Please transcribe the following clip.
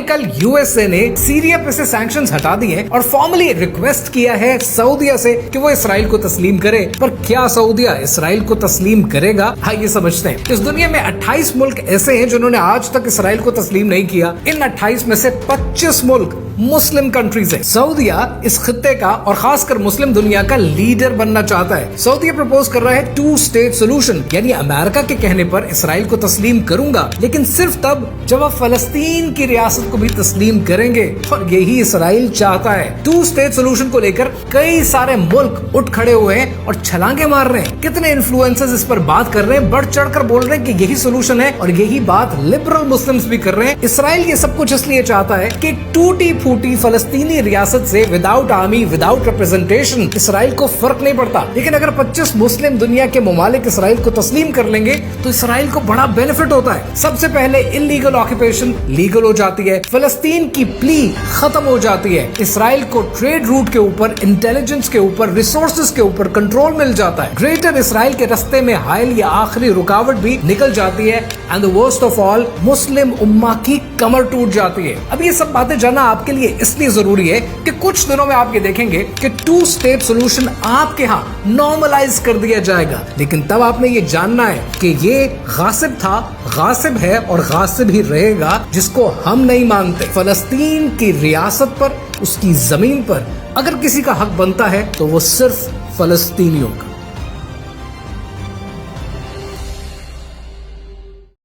कल यूएसए ने सीरिया पे से सैंक्शंस हटा दिए और फॉर्मली रिक्वेस्ट किया है सऊदीया से कि वो इसराइल को तस्लीम करे। पर क्या सऊदीया इसराइल को तस्लीम करेगा? आइए समझते हैं। इस दुनिया में 28 मुल्क ऐसे हैं जिन्होंने आज तक इसराइल को तस्लीम नहीं किया। इन 28 में से 25 मुल्क मुस्लिम कंट्रीज है। सऊदीया इस खित्ते का और खासकर मुस्लिम दुनिया का लीडर बनना चाहता है। सऊदीया प्रपोज कर रहा है 2 स्टेट सोल्यूशन, यानी अमेरिका के कहने पर इसराइल को तस्लीम करूंगा, लेकिन सिर्फ तब जब आप फलस्तीन की रियासत को भी तस्लीम करेंगे। और यही इसराइल चाहता है। 2 स्टेट सोल्यूशन को लेकर कई सारे मुल्क उठ खड़े हुए हैं और छलांगे मार रहे हैं। कितने इन्फ्लुएंसर्स इस पर बात कर रहे हैं, बढ़ चढ़कर बोल रहे हैं कि यही सोल्यूशन है, और यही बात लिबरल मुस्लिम्स भी कर रहे हैं। इसराइल ये सब कुछ इसलिए चाहता है कि टूटी फूटी फलस्तीनी रियासत से without army, without representation Israel को फर्क नहीं पड़ता। लेकिन अगर 25 मुस्लिम दुनिया के ममालिक इसराइल को तस्लीम कर लेंगे तो इसराइल को बड़ा बेनिफिट होता है। सबसे पहले इलीगल ऑक्यूपेशन लीगल हो जाती है, फलस्तीन की प्ली खत्म हो जाती है, इसराइल को ट्रेड रूट के ऊपर, इंटेलिजेंस के ऊपर, रिसोर्सेज के ऊपर कंट्रोल मिल जाता है, ग्रेटर इसराइल के रास्ते में हायल या आखिरी रुकावट भी निकल जाती है, and the worst of all Muslim उम्मा की कमर टूट जाती है। अब ये सब बातें जानना आपके लिए इसलिए जरूरी है कि कुछ दिनों में आप ये देखेंगे कि 2 स्टेट सोल्यूशन आपके यहाँ नॉर्मलाइज कर दिया जाएगा। लेकिन तब आपने ये जानना है कि ये गासिब था, गासिब है और गासिब ही रहेगा, जिसको हम नहीं मानते। फलस्तीन की रियासत पर, उसकी जमीन पर अगर किसी का हक बनता है तो वो सिर्फ फलस्तीनियों का।